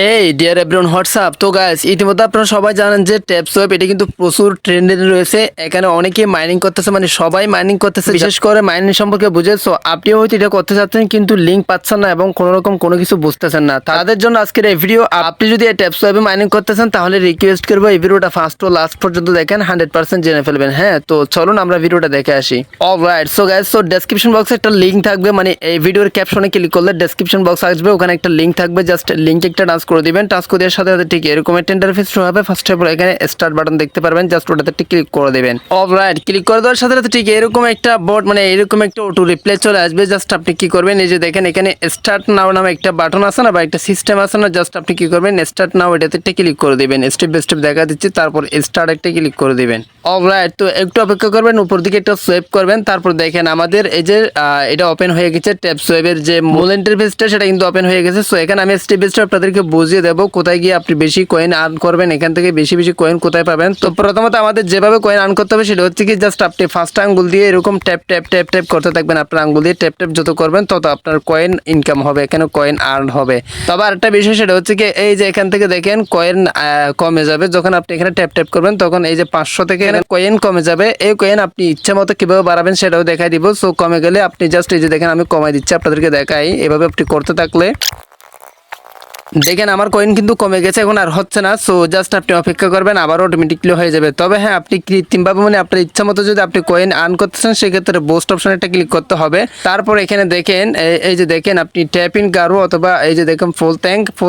এই deer everyone WhatsApp. তো guys, ইতিমধ্যে আপনারা সবাই জানেন যে ট্যাপসোয়েপ এটা কিন্তু প্রচুর ট্রেন্ডে রয়েছে। এখানে অনেকে মাইনিং করতেছে, মানে সবাই মাইনিং করতেছে, বিশেষ করে মাইনিং সম্পর্কে বুঝে। সো আপনিও হয়তো এটা করতে চাচ্ছেন কিন্তু লিঙ্ক পাচ্ছেন না এবং কোনো রকম কোনো কিছু বুঝতেছেন না, তাদের জন্য আজকের এই ভিডিও। আপনি যদি এই ট্যাপসোয়েপে মাইনিং করতেছেন তাহলে রিকোয়েস্ট করবো এই ভিডিওটা ফার্স্ট টু লাস্ট পর্যন্ত দেখেন, 100% জেনে ফেলবেন। হ্যাঁ, তো চলুন আমরা ভিডিওটা দেখে আসি। Alright, so guys, so description বক্সে একটা লিঙ্ক থাকবে, মানে এই ভিডিওর ক্যাপশনে ক্লিক করলে ডেসক্রিপশন বক্স আসবে, ওখানে একটা লিঙ্ক থাকবে। জাস্ট লিঙ্কে একটা টাচ করে দিবেন, টাচ করে দেওয়ার সাথে সাথে ঠিক এরকম একটা ইন্টারফেস শো হবে। ফার্স্ট অফ অল এখানে স্টার্ট বাটন দেখতে পারবেন, জাস্ট ওটাতে ক্লিক করে দিবেন। অলরাইট, ক্লিক করে দেওয়ার সাথে সাথে ঠিক এরকম একটা বোর্ড, মানে এরকম একটা অটো রিপ্লাই চলে আসবে। জাস্ট আপনি কি করবেন, এই যে দেখেন এখানে স্টার্ট নাও নামে একটা বাটন আছে না, বা একটা সিস্টেম আছে না, জাস্ট আপনি কি করবেন স্টার্ট নাও এটাতে ক্লিক করে দিবেন। স্টেপ বাই স্টেপ দেখা দিচ্ছি, তারপর স্টার্ট একটা ক্লিক করে দিবেন। অলরাইট, তো একটু অপেক্ষা করবেন, উপর দিকে একটা সোয়েপ করবেন, তারপর দেখেন আমাদের এই যে এটা ওপেন হয়ে গেছে। ট্যাপসোয়েপের যে মূল ইন্টারফেসটা সেটা কিন্তু ওপেন হয়ে গেছে। সো এখানে আমি স্টেপ বাই স্টেপ আপনাদেরকে বুঝিয়ে দেবো কোথায় গিয়ে আপনি বেশি কয়েন আর্ন করবেন, এখান থেকে বেশি বেশি কয়েন কোথায় পাবেন। তো প্রথমত আমাদের যেভাবে কয়েন আর্ন করতে হবে সেটা হচ্ছে কি, জাস্ট আপনি ফার্স্ট আঙ্গুল দিয়ে এরকম ট্যাপ ট্যাপ ট্যাপ ট্যাপ করতে থাকবেন। আপনার আঙ্গুল দিয়ে ট্যাপ ট্যাপ যত করবেন তত আপনার কয়েন ইনকাম হবে, এখানে কয়েন আর্ন হবে। তবে আরেকটা বিষয় সেটা হচ্ছে কি, এই যে এখান থেকে দেখেন কয়েন কমে যাবে যখন আপনি এখানে ট্যাপ ট্যাপ করবেন, তখন এই যে 500 থেকে কয়েন কমে যাবে। এই কয়েন আপনি ইচ্ছা মতো কিভাবে বাড়াবেন সেটাও দেখাই দিব। সো কমে গেলে আপনি জাস্ট এই যে দেখেন আমি কমাই দিচ্ছি, আপনাদেরকে দেখাই। এভাবে আপনি করতে থাকলে দেখেন আমার কয়েন কিন্তু কমে গেছে, এখন আর হচ্ছে না। সো জাস্ট আপনি অপেক্ষা করবেন, আবার অটোমেটিকলি হয়ে যাবে। তবে হ্যাঁ, আপনি কৃত্রিমভাবে মানে আপনার ইচ্ছা মতো যদি আপনি কয়েন আর্ন করতেছেন সেক্ষেত্রে বোস্ট অপশন একটা ক্লিক করতে হবে। তারপর এখানে দেখেন এই যে দেখেন আপনি ট্যাপ ইন গারো অথবা এই যে দেখেন ফুল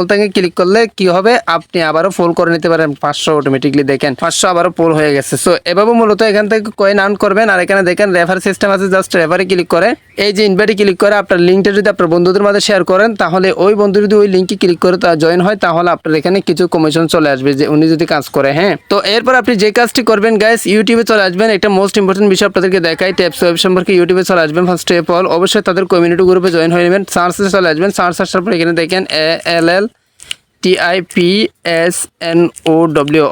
ট্যাঙ্কে ক্লিক করলে কি হবে, আপনি আবারও ফুল করে নিতে পারেন 500 অটোমেটিকলি। দেখেন 500 আবারও ফুল হয়ে গেছে। সো এভাবে মূলত এখান থেকে কয়েন আর্ন করবেন। আর এখানে দেখেন রেফার সিস্টেম আছে, জাস্ট রেফারে ক্লিক করে এই যে ইনভাইটে ক্লিক করে আপনার লিঙ্কটা যদি আপনার বন্ধুদের মাঝে শেয়ার করেন, তাহলে ওই বন্ধু যদি ওই লিঙ্কে ক্লিক করে তা জয়েন হয়, তাহলে আপনার এখানে কিছু কমিশন চলে আসবে যে উনি যদি কাজ করে। হ্যাঁ, তো এরপর আপনি যে কাজটি করবেন গাইস, ইউটিউবে চলে আসবেন। একটা মোস্ট ইম্পর্টেন্ট বিষয় আপনাদেরকে দেখাই, ট্যাপসোয়েপ সম্পর্কে। ইউটিউবে চলে আসবেন, ফার্স্ট অফ অল অবশ্যই তাদের কমিউনিটি গ্রুপে জয়েন হয়ে নেবেন। সার্চে চলে আসবেন, সার্চ আসার পর এখানে দেখেন TIPSNOW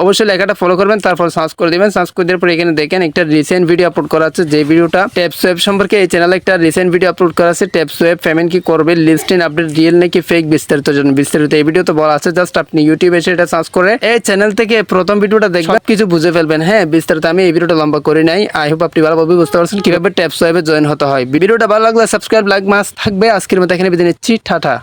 অবশ্যই লেখাটা ফলো করবেন, তারপর সার্চ করে দেবেন। সার্চ করে দেওয়ার পর এখানে দেখেন একটা রিসেন্ট ভিডিও আপলোড করা আছে, যে ভিডিওটা ট্যাপসোয়েপ সম্পর্কে। এই চ্যানেলে একটা রিসেন্ট ভিডিও আপলোড করা আছে, ট্যাপসোয়েপ পেমেন্ট কি করবে, লিস্ট ইন আপডেট, রিয়েল নাকি ফেক, বিস্তারিত এই ভিডিও তো বলা আছে। জাস্ট আপনি ইউটিউবে এসে এটা সার্চ করে এই চ্যানেল থেকে প্রথম ভিডিওটা দেখবেন, কিছু বুঝে ফেলবেন। হ্যাঁ, বিস্তারিত আমি এই ভিডিওটা লম্বা করি নাই। আই হোপ আপনি ভালোভাবে বুঝতে পারছেন কিভাবে ট্যাপসোয়েপে জয়েন হতে হয়। ভিডিওটা ভালো লাগলে সাবস্ক্রাইব, লাইক মাস্ট থাকবে। আজকের মতো এখানে বিদায় নিচ্ছি, টাটা।